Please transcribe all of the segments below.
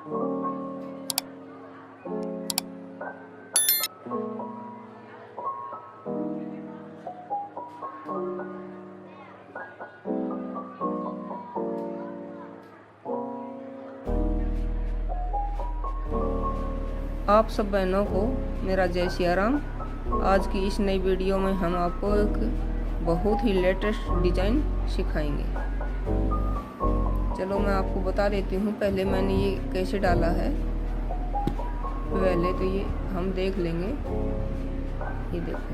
आप सब बहनों को मेरा जय सिया राम। आज की इस नई वीडियो में हम आपको एक बहुत ही लेटेस्ट डिज़ाइन सिखाएंगे। चलो मैं आपको बता देती हूँ पहले मैंने ये कैसे डाला है। पहले तो ये हम देख लेंगे। ये देखो,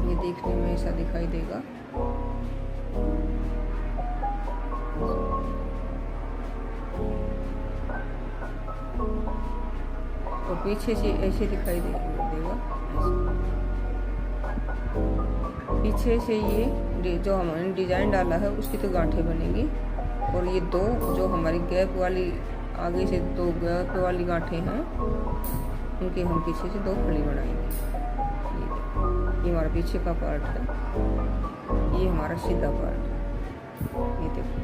ये देखने में ऐसा दिखाई देगा। और पीछे से ऐसे दिखाई देगा। पीछे से ये जो हमने डिजाइन डाला है उसकी तो गांठें बनेंगी, और ये दो जो हमारी गैप वाली आगे से दो गैप वाली गांठें हैं उनके हम पीछे से दो फली बनाएंगे। ये हमारा पीछे का पार्ट है, ये हमारा सीधा पार्ट है। ये देखो,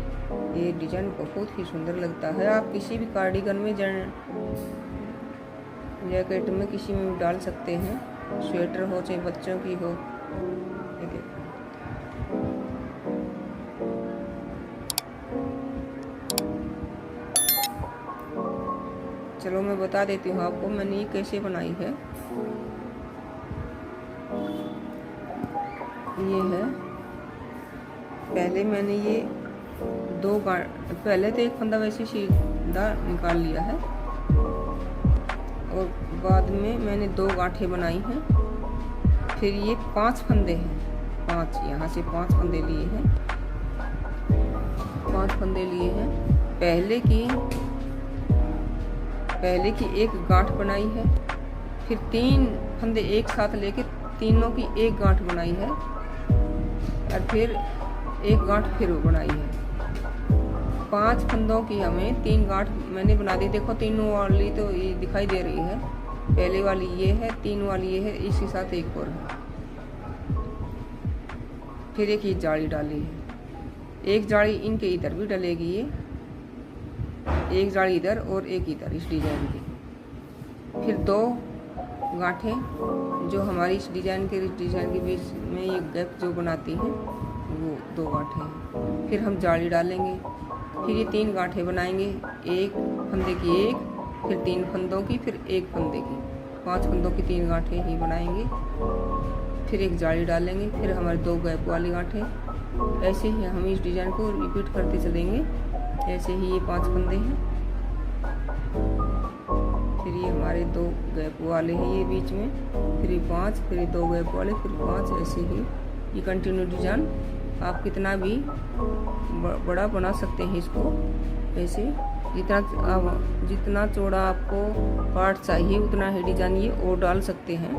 ये डिजाइन बहुत ही सुंदर लगता है। आप किसी भी कार्डिगन में जैकेट में किसी में भी डाल सकते हैं, स्वेटर हो चाहे बच्चों की हो। ये देखो, चलो मैं बता देती हूँ आपको मैंने ये कैसे बनाई है। ये है, पहले मैंने ये पहले तो एक फंदा वैसे सीधा निकाल लिया है, और बाद में मैंने दो गांठें बनाई हैं। फिर ये 5 फंदे हैं, 5 यहाँ से 5 फंदे लिए हैं, 5 फंदे लिए हैं। पहले की एक गांठ बनाई है, फिर 3 फंदे एक साथ लेके तीनों की एक गांठ बनाई है, और फिर एक गांठ फिर बनाई है। 5 फंदों की हमें 3 गांठ मैंने बना दी। देखो तीनों वाली तो ये दिखाई दे रही है, पहले वाली ये है, 3 वाली ये है, इसी साथ एक और है। फिर एक ये जाली डाली है, एक जाली इनके इधर भी डलेगी, ये एक जाली इधर और एक इधर इस डिजाइन की। फिर 2 गांठें जो हमारी इस डिजाइन के बीच में ये गैप जो बनाती हैं वो 2 गांठें हैं। फिर हम जाली डालेंगे, फिर ये 3 गांठें बनाएंगे, एक फंदे की एक, फिर 3 फंदों की, फिर एक फंदे की, 5 फंदों की 3 गांठें ही बनाएंगे। फिर एक जाली डालेंगे, फिर हमारे 2 गैप वाली गांठें। ऐसे ही हम इस डिजाइन को रिपीट करते चलेंगे। ऐसे ही ये 5 फंदे हैं, फिर ये हमारे 2 गैप वाले हैं ये बीच में, फिर ये 5, फिर ये 2 गैप वाले, फिर 5। ऐसे ही ये कंटिन्यू डिजाइन आप कितना भी बड़ा बना सकते हैं इसको। ऐसे जितना चौड़ा आपको पार्ट चाहिए उतना ही डिजाइन ये और डाल सकते हैं।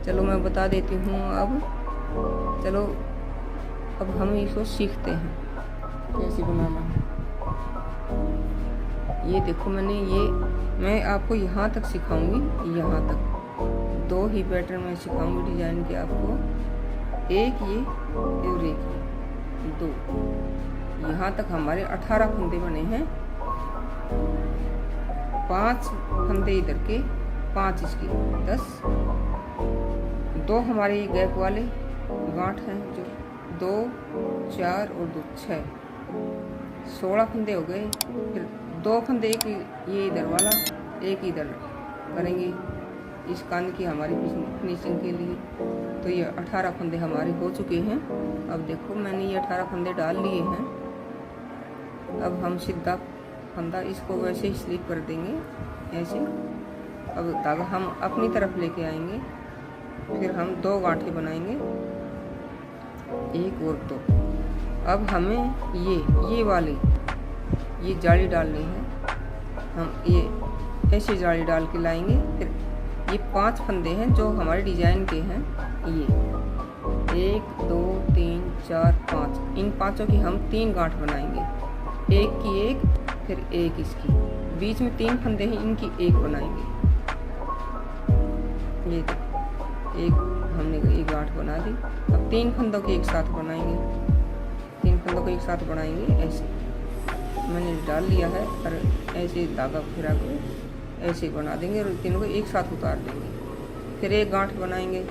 चलो मैं बता देती हूँ अब। चलो अब हम इसको सीखते हैं कैसे बनाना है। ये देखो मैं आपको यहाँ तक सिखाऊंगी, यहाँ तक 2 ही पैटर्न में सिखाऊंगी डिजाइन के आपको। एक ये और एक ये, 2। यहाँ तक हमारे 18 फंदे बने हैं। 5 फंदे इधर के, 5 इसके, 10। 2 हमारे ये गैप वाले गांठ हैं जो 2, 4 और 2, 6, 16 फंदे हो गए। फिर 2 फंदे एक ये इधर वाला, एक इधर करेंगे इस कान की हमारी फिनिशिंग के लिए। तो ये 18 फंदे हमारे हो चुके हैं। अब देखो मैंने ये 18 फंदे डाल लिए हैं। अब हम सीधा फंदा इसको वैसे ही स्लिप कर देंगे ऐसे। अब धागा हम अपनी तरफ लेके आएंगे, फिर हम 2 गांठें बनाएंगे, 1 और 2। अब हमें ये वाली ये जाली डालनी है। हम ये ऐसे जाली डाल के लाएंगे। फिर ये 5 फंदे हैं जो हमारे डिजाइन के हैं, ये 1, 2, 3, 4, 5। इन 5 की हम 3 गांठ बनाएंगे, एक की एक, फिर एक इसकी, बीच में 3 फंदे हैं, इनकी एक बनाएंगे। ये एक हमने एक गांठ बना दी। अब 3 फंदों के एक साथ बनाएंगे, 3 फंदों को एक साथ बनाएंगे। ऐसे मैंने डाल लिया है और ऐसे धागा फिरा के ऐसे बना देंगे और तीनों को एक साथ उतार देंगे। फिर एक गांठ बनाएंगे।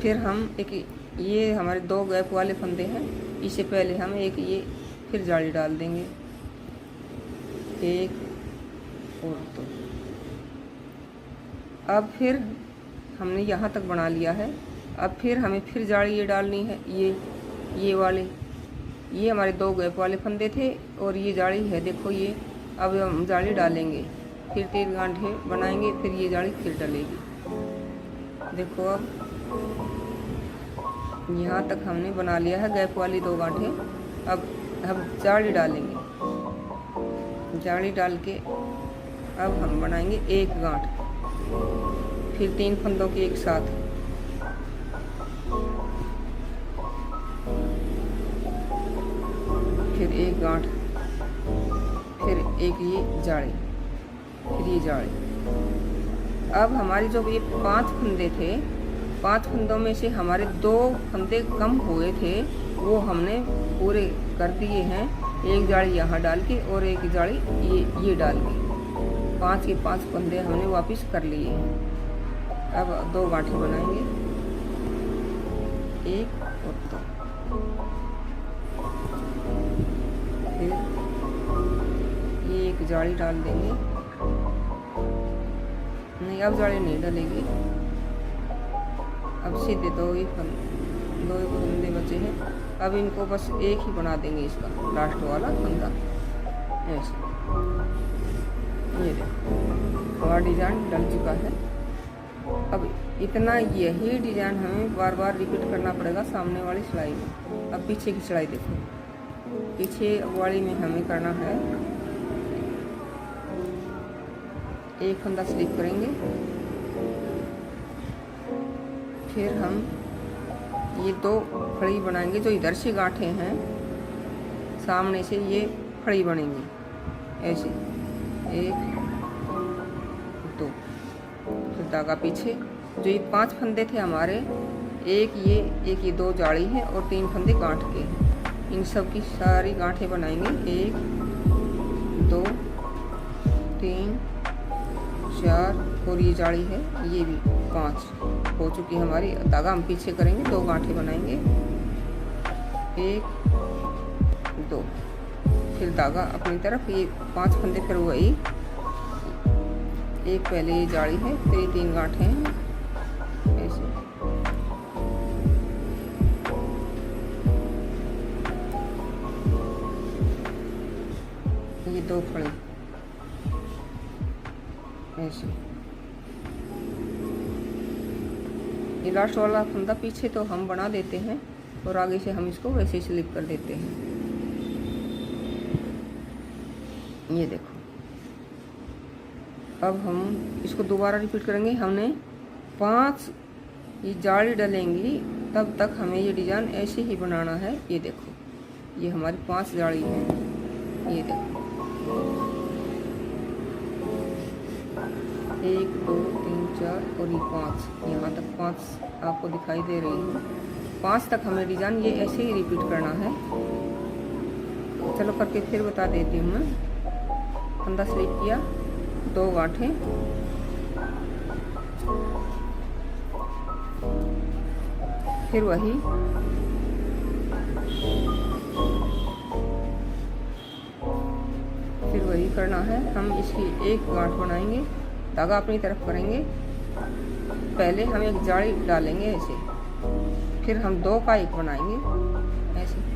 फिर हम एक ये हमारे 2 गैप वाले फंदे हैं, इससे पहले हम एक ये फिर जाली डाल देंगे, 1 और 2। अब फिर हमने यहाँ तक बना लिया है। अब फिर हमें फिर जाली ये डालनी है, ये वाले, ये हमारे 2 गैप वाले फंदे थे और ये जाली है, देखो ये। अब हम जाली डालेंगे, फिर 3 गांठे बनाएंगे, फिर ये जाली फिर डलेगी। देखो अब यहाँ तक हमने बना लिया है गैप वाली 2 गांठे। अब हम जाली डालेंगे, जाली डाल के अब हम बनाएंगे 1 गांठ, फिर 3 फंदों के एक साथ, फिर 1 गांठ, फिर एक ये जाली, फिर ये जाली। अब हमारी जो ये 5 फंदे थे, 5 फंदों में से हमारे 2 फंदे कम हुए थे, वो हमने पूरे कर दिए हैं। 1 जाली यहाँ डाल के और 1 जाली ये डाल के 5 के 5 फंदे हमने वापस कर लिए हैं। अब 2 गांठें बनाएंगे, 1 और 2। फिर ये 1 जाली डाल देंगे, नहीं अब जाली नहीं डलेगी। अब सीधे 2 फंदे बचे हैं। अब इनको बस एक ही बना देंगे, इसका लास्ट वाला फंदा ऐसे। ये देखो हमारा डिज़ाइन डल चुका है। अब इतना यही डिज़ाइन हमें बार बार रिपीट करना पड़ेगा सामने वाली सिलाई में। अब पीछे की सिलाई देखो, पीछे वाली में हमें करना है, 1 फंदा स्लिप करेंगे, फिर हम ये 2 फड़ी बनाएंगे। जो इधर से गांठें हैं सामने से ये फड़ी बनेंगी ऐसे, 1 2, फिर धागा पीछे। जो ये 5 फंदे थे हमारे, एक ये 2 जाली है और 3 फंदे गांठ के हैं। इन सब की सारी गांठें बनाएंगे, 1 2 3 4 और ये जाली है, ये भी 5 हो चुकी हमारी। धागा हम पीछे करेंगे, 2 गांठें बनाएंगे, 1 2, फिर धागा अपनी तरफ, ये 5 फंदे, फिर वही एक पहले ये जाली है, फिर ये 3 गांठें हैं ऐसे। ये 2 फड़ी ऐसे। ये लास्ट वाला फंदा पीछे तो हम बना देते हैं और आगे से हम इसको वैसे ही स्लिप कर देते हैं। ये देखो अब हम इसको दोबारा रिपीट करेंगे। हमने 5 ये जाली डलेंगी, तब तक हमें ये डिज़ाइन ऐसे ही बनाना है। ये देखो ये हमारी 5 जाली है, ये देखो 1 2 3 4 और ये 5, यहाँ तक 5 आपको दिखाई दे रही है। 5 तक हमें डिज़ाइन ये ऐसे ही रिपीट करना है। चलो करके फिर बता देती हूँ मैं। फंदा स्लिप किया, 2 गांठें, फिर वही करना है। हम इसकी 1 गांठ बनाएंगे, धागा अपनी तरफ करेंगे, पहले हम 1 जाली डालेंगे ऐसे, फिर हम 2 का 1 बनाएंगे ऐसे,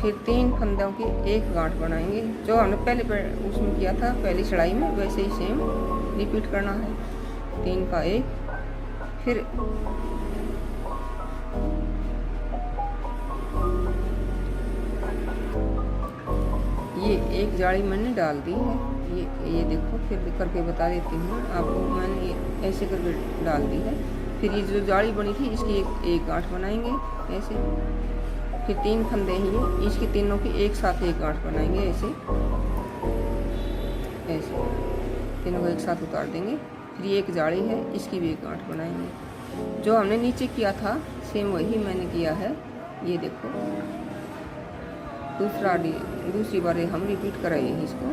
फिर 3 फंदों की 1 गांठ बनाएंगे। जो हमने पहले उसमें किया था पहली चढ़ाई में, वैसे ही सेम रिपीट करना है। 3 का 1, फिर ये 1 जाली मैंने डाल दी है। ये देखो फिर करके बता देती हूँ आपको। मैंने ये ऐसे करके डाल दी है। फिर ये जो जाली बनी थी इसकी एक गांठ बनाएंगे ऐसे, फिर 3 फंदे हैं, इसकी तीनों की एक साथ 1 गांठ बनाएंगे ऐसे ऐसे, तीनों को एक साथ उतार देंगे। फिर ये 1 जाली है, इसकी भी 1 गांठ बनाएंगे। जो हमने नीचे किया था सेम वही मैंने किया है। ये देखो दूसरी बार हम रिपीट कर रहे हैं इसको।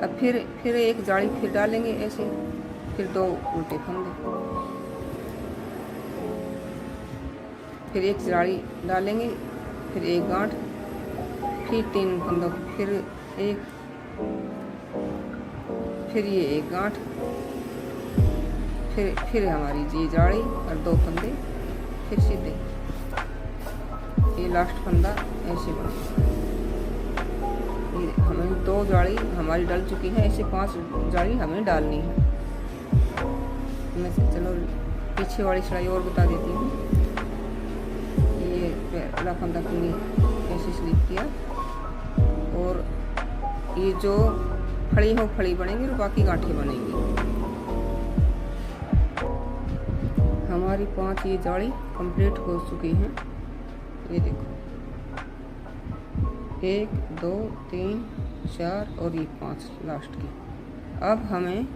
अब फिर एक जाली फिर डालेंगे ऐसे, फिर 2 उल्टे फंदे, फिर एक जाली डालेंगे, फिर एक गांठ, फिर 3 फंदों, फिर ये एक गांठ, फिर हमारी ये जाली और 2 फंदे, फिर सीधे ये लास्ट फंदा ऐसे बनेगा। ये हमें 2 जाली हमारी डल चुकी है, ऐसे 5 जाली हमें डालनी है। मैं से चलो पीछे वाली सिलाई और बता देती हूँ। ये पहला फंदा हमने ऐसे स्लिप किया, और ये जो फड़ी बनेंगी और बाकी गांठें बनेंगी। हमारी 5 ये जाली कंप्लीट हो चुकी हैं। ये देखो 1 2 3 4 और ये 5 लास्ट की। अब हमें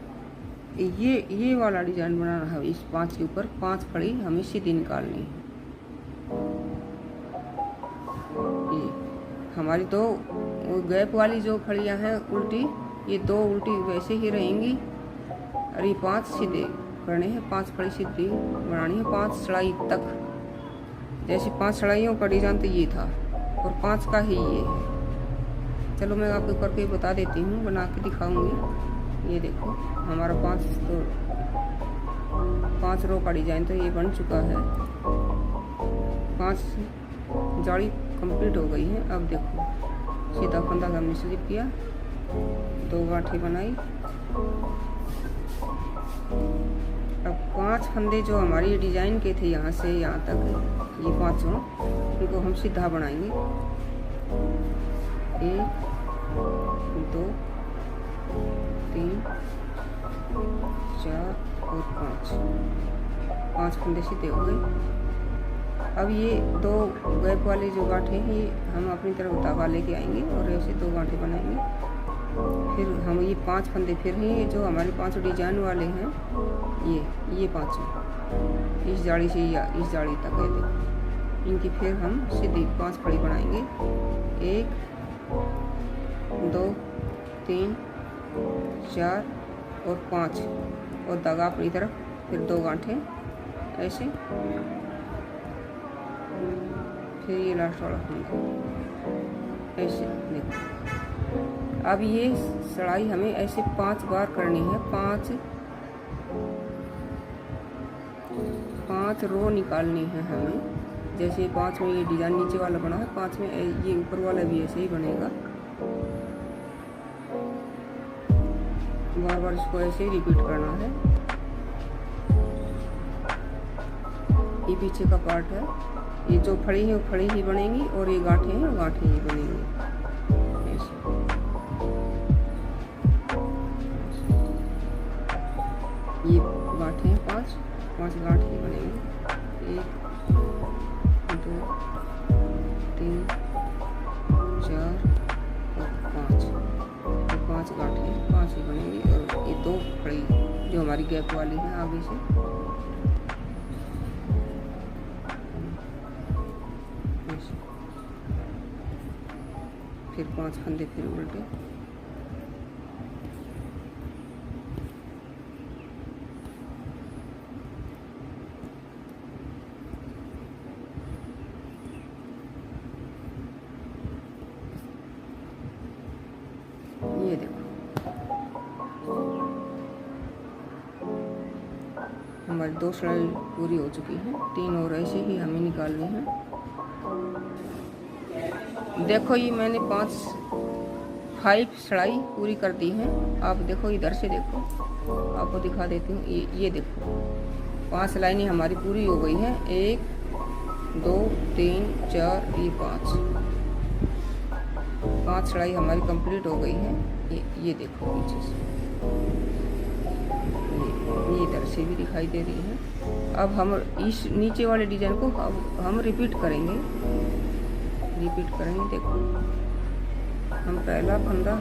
ये वाला डिजाइन बनाना है। इस 5 के ऊपर 5 फड़ी हमें सीधी निकालनी है। ये हमारी 2 गैप वाली जो फड़ियाँ हैं उल्टी, ये 2 उल्टी वैसे ही रहेंगी, और ये 5 सीधे करने हैं। 5 फड़ी सीधी बनानी है 5 सड़ाई तक। जैसे 5 सड़ाइयों का डिजाइन तो ये था, और 5 का ही ये है। चलो मैं आपको करके बता देती हूँ, बना के दिखाऊंगी। ये देखो हमारा 5 रो का डिजाइन तो ये बन चुका है। 5 जाली कंप्लीट हो गई है। अब देखो सीधा फंदा हमने स्लिप किया, 2 गांठें बनाई। अब 5 फंदे जो हमारी डिजाइन के थे यहाँ से यहाँ तक, ये 5 इनको हम सीधा बनाएंगे। 1 2 3 4 और 5 फंदे सीधे हो गए। अब ये 2 गैप वाले जो गांठे हैं ये हम अपनी तरफ धागा लेके आएंगे और ऐसे 2 गांठें बनाएंगे। फिर हम ये 5 फंदे फिर हैं, ये जो हमारे 5 डिजाइन वाले हैं, ये 5 इस जाली से या इस जाली तक है। देखो इनकी फिर हम सीधी 5 फड़ी बनाएंगे। 1 2 3 4 और 5, और धागा अपनी तरफ, फिर 2 गांठें ऐसे, फिर ये लास्ट वाला फंदा ऐसे। देखो अब ये सड़ाई हमें ऐसे 5 बार करनी है। 5 रो निकालनी है हमें। जैसे 5 में ये डिजाइन नीचे वाला बना है, 5 में ये ऊपर वाला भी ऐसे ही बनेगा। बार इसको ऐसे ही रिपीट करना है। ये पीछे का पार्ट है, ये जो फड़ी है वो फड़ी ही बनेंगी, और ये गांठें हैं गांठें ही बनेंगी ऐसे। ये गांठें 5 गांठ ही बनेंगी। 1 2 3 4 और 5, ये 5 गांठें 5 ही बनेंगी। और ये 2 फड़ी जो हमारी गैप वाली है आगे से, फिर 5 फंदे फिर उल्टे। ये देखो हमारी 2 सिलाई पूरी हो चुकी है। 3 और ऐसे ही हमें निकालनी है। देखो ये मैंने 5 सिलाई पूरी कर दी है। आप देखो इधर से देखो, आपको दिखा देती हूँ। ये देखो 5 लाइनें हमारी पूरी हो गई हैं। 1 2 3 4 ये 5 सिलाई हमारी कंप्लीट हो गई है। ये देखो पीछे से ये इधर से भी दिखाई दे रही है। अब हम इस नीचे वाले डिजाइन को हम रिपीट करेंगे। देखो हम पहला फंदा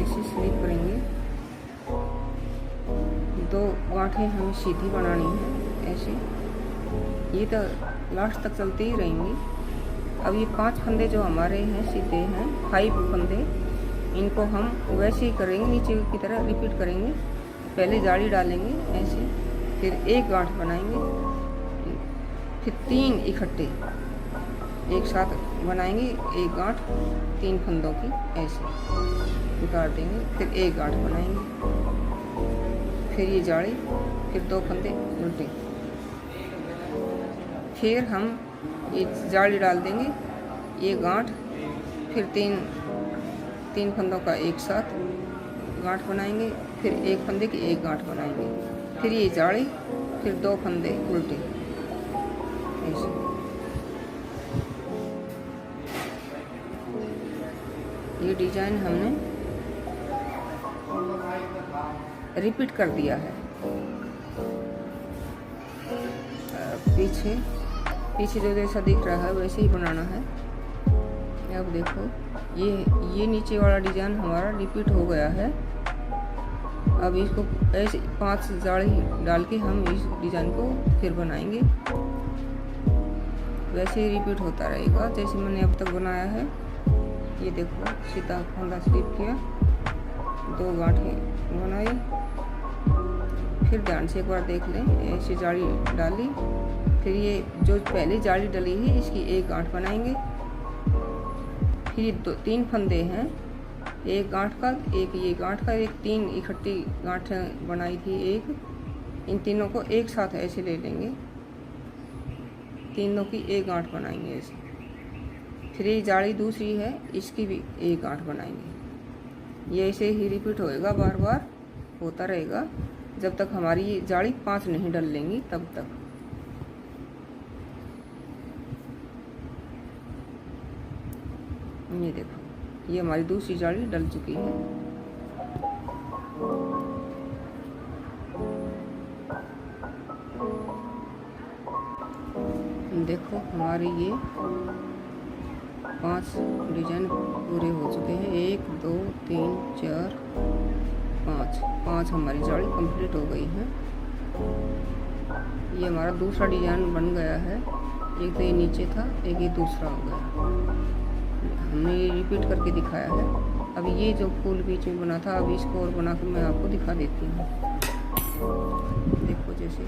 ऐसे स्लिप करेंगे, 2 गांठें हमें सीधी बनानी है। ऐसे। ये तो लास्ट तक चलते ही रहेंगे। अब ये 5 फंदे जो हमारे हैं सीधे हैं 5 फंदे, इनको हम वैसे ही करेंगे, नीचे की तरह रिपीट करेंगे। पहले जाली डालेंगे ऐसे, फिर एक गांठ बनाएंगे, फिर 3 इकट्ठे एक साथ बनाएंगे, एक गांठ 3 फंदों की ऐसे उतार देंगे, फिर एक गांठ बनाएंगे, फिर ये जाली, फिर 2 फंदे उल्टे, फिर हम ये जाली डाल देंगे, ये गांठ, फिर 3 फंदों का एक साथ गांठ बनाएंगे, फिर एक फंदे की एक गांठ बनाएंगे, फिर ये जाली, फिर 2 फंदे उल्टे ऐसे। ये डिजाइन हमने रिपीट कर दिया है। पीछे जो जैसा दिख रहा है वैसे ही बनाना है। अब देखो ये नीचे वाला डिजाइन हमारा रिपीट हो गया है। अब इसको ऐसे 5 जाली डाल के हम इस डिजाइन को फिर बनाएंगे, वैसे ही रिपीट होता रहेगा जैसे मैंने अब तक बनाया है। ये देखो सीधा फंदा स्लिप किया, 2 गांठें बनाई, फिर ध्यान से एक बार देख लें, ऐसे जाली डाली, फिर ये जो पहले जाली डली है इसकी एक गांठ बनाएंगे, फिर 3 फंदे हैं, एक गांठ का, एक ये गांठ का, एक 3 इकट्ठी गांठें बनाई थी एक, इन तीनों को एक साथ ऐसे ले लेंगे, तीनों की एक गांठ बनाएंगे ऐसे। फिर ये जाली दूसरी है, इसकी भी एक गांठ बनाएंगे। ये ऐसे ही रिपीट होएगा, बार बार होता रहेगा जब तक हमारी ये जाली 5 नहीं डल लेंगी तब तक। ये देखो ये हमारी दूसरी जाली डल चुकी है। देखो हमारे ये 5 डिजाइन पूरे हो चुके हैं। 1 2 3 4 5 हमारी जाली कंप्लीट हो गई है। ये हमारा दूसरा डिजाइन बन गया है। एक तो ये नीचे था, एक ये दूसरा हो गया। हमने ये रिपीट करके दिखाया है। अब ये जो फूल बीच में बना था, अब इसको और बना कर मैं आपको दिखा देती हूँ। देखो जैसे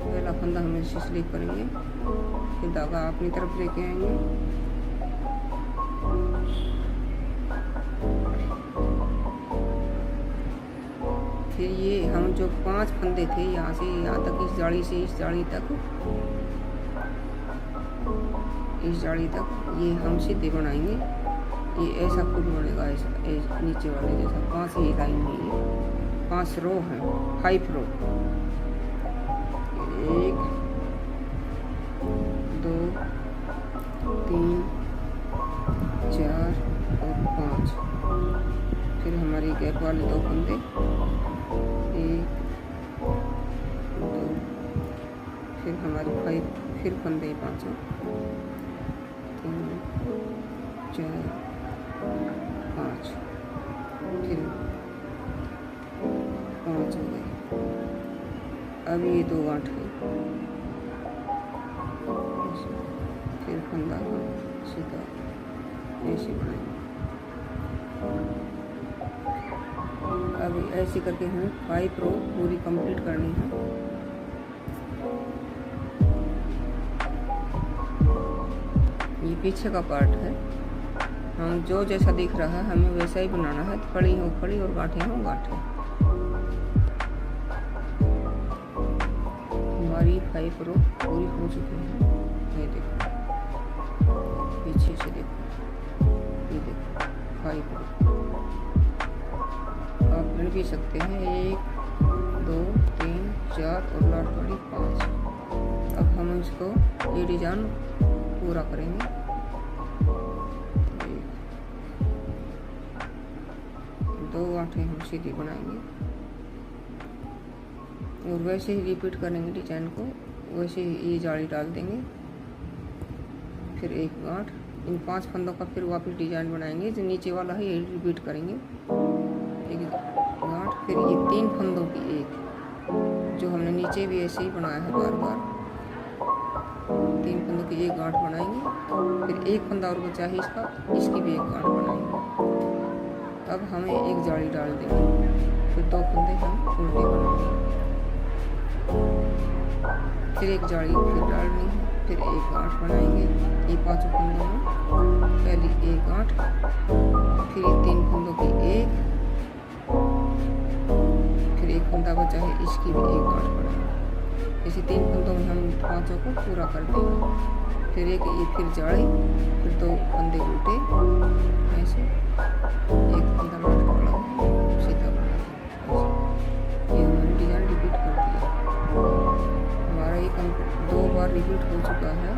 पहला फंदा हम ऐसे स्लिप करेंगे, फिर धागा अपनी तरफ लेके आएंगे, फिर ये हम जो 5 फंदे थे यहाँ से यहाँ तक, इस जाली से इस जाली तक, इस जाली तक ये हम सीधे बनाएंगे। ये ऐसा फूल बनेगा, ऐसा नीचे वाले जैसा। 5 ही लाइन में ये 5 रो हैं, 5 रो। 1 2 3 4 और 5। फिर हमारी गैप वाले 2 फंदे, 1 2, फिर हमारी 5, फिर फंदे 5, 3 4 5, फिर 5 हो गए। अब ये 2 गांठ है, फिर फंदा सीधा ऐसे बनाएंगे। अब ऐसे करके हमें 5 रो पूरी कंप्लीट करनी है। ये पीछे का पार्ट है। हम जो जैसा दिख रहा है हमें वैसा ही बनाना है। खड़ी हो खड़ी और गांठें हो गांठें। हमारी 5 रो पूरी हो चुकी है। ये देखो पीछे से देखो, ये देखो 5 रो। आप गिन भी सकते हैं, 1 2 3 4 और लास्ट वाली 5। अब हम इसको ये डिजाइन पूरा करेंगे। 2 गांठें हम सीधी बनाएंगे और वैसे ही रिपीट करेंगे डिजाइन को। वैसे ही ये जाली डाल देंगे, फिर एक गांठ, इन 5 फंदों का फिर वापस डिजाइन बनाएंगे। जो नीचे वाला है ये रिपीट करेंगे, एक गांठ, फिर ये 3 फंदों की एक, जो हमने नीचे भी ऐसे ही बनाया है बार बार। 3 फंदों की एक गांठ बनाएंगे, फिर एक फंदा और बचा है इसका, इसकी भी एक गांठ बनाएंगे। अब हमें एक जाली डाल देंगे, फिर 2 फंदे हम उल्टे बनाएंगे, फिर एक जाली फिर डालनी है, फिर एक गांठ बनाएंगे। ये 5 फंदों में पहली एक गांठ, फिर ये 3 फंदों की एक, फिर एक फंदा बचा है इसकी भी एक गांठ बनाएंगे। इसी 3 फंदों में हम 5 को पूरा कर देंगे। फिर एक ये फिर जाली, फिर 2 फंदे उल्टे, ऐसे एक फंदा डाला सीधा बना दिया। ये हमने डिजाइन रिपीट कर दिया। हमारा ये 2 बार रिपीट हो चुका है।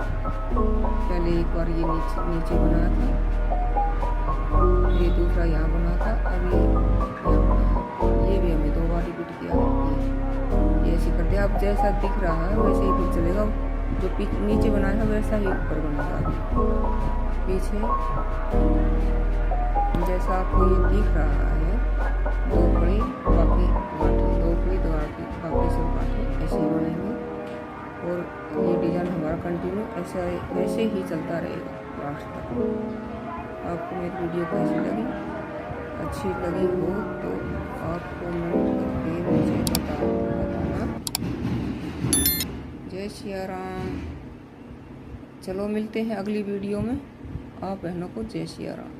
पहले एक बार ये नीचे बनाया था, ये दूसरा यहाँ बना था, अब ये यहाँ बना। ये भी हमें 2 बार रिपीट किया है। ये ऐसे करते हैं। अब जैसा दिख रहा है वैसे ही फिर चलेगा। जो नीचे बनाया है वैसा ही ऊपर बनेगा। पीछे जैसा आपको ये दिख रहा है, 2 कड़ी बाकी गांठें, 2 कड़ी बाकी सब गांठें, ऐसे ही बनेंगे। और ये डिज़ाइन हमारा कंटिन्यू ऐसे ही चलता रहेगा लास्ट तक। आपको मेरी वीडियो कैसी लगी? अच्छी लगी हो तो आप कमेंट करके मुझे बताना। जय सिया राम। चलो मिलते हैं अगली वीडियो में। आप बहनों को जय सिया राम।